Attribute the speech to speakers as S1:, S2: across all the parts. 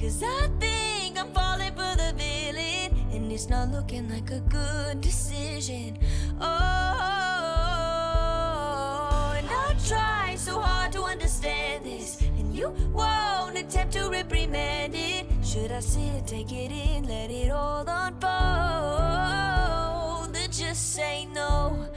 S1: 'cause I think I'm falling for the villain, and it's not looking like a good decision. Oh, and I try so hard to understand this, and you won't attempt to reprimand it. Should I sit, take it in, let it all unfold, or just say no?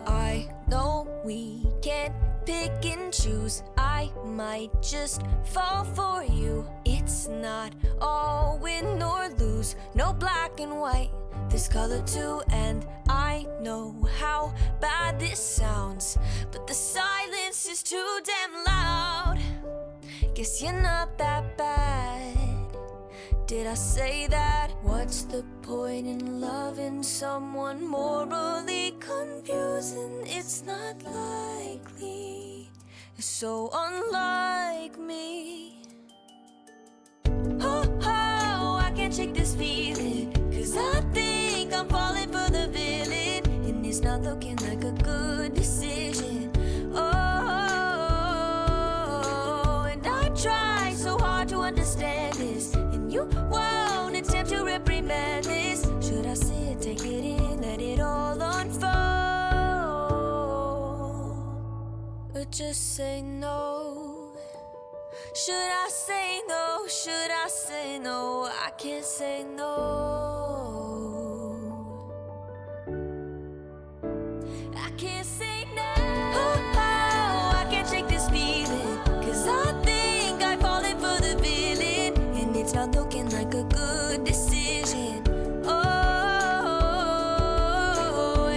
S1: I know we can't pick and choose. I might just fall for you. It's not all win or lose, no black and white, there's color too. And I know how bad this sounds, but the silence is too damn loud. Guess you're not that bad. Did I say that? What's the point in loving someone morally confusing? It's not likely, it's so unlike me. Oh, I can't shake this feeling, 'cause I think I'm falling for the villain, and it's not looking like a good decision. Oh, and I try so hard to understand this, and you won't attempt to reprimand this. Should I sit, take it in, let it all unfold, or just say no? Should I say no? Should I say no? I can't say no. I can't say no. Oh, I can't shake this feeling, 'cause I think I'm falling for the villain, and it's not looking like a good decision. Oh,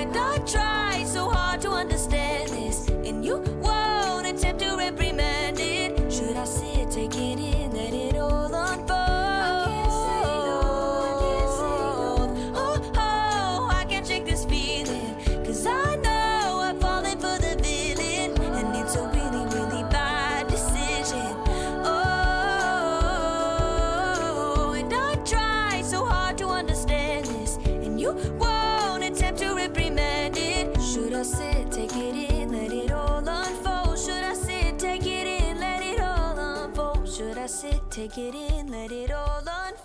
S1: and I try so hard to understand this, and you won't attempt to reprimand it. Should I sit, take it in, let it all unfold? I can't say no, I can't say no. Oh, I can't shake this feeling, 'cause I know I'm falling for the villain, and it's a really, really bad decision. Oh, and I try so hard to understand this, and you won't attempt to reprimand it. Should I sit, take it in, let it all unfold? Should I sit, take it in, let it all unfold? Should I sit, take it in, let it all unfold?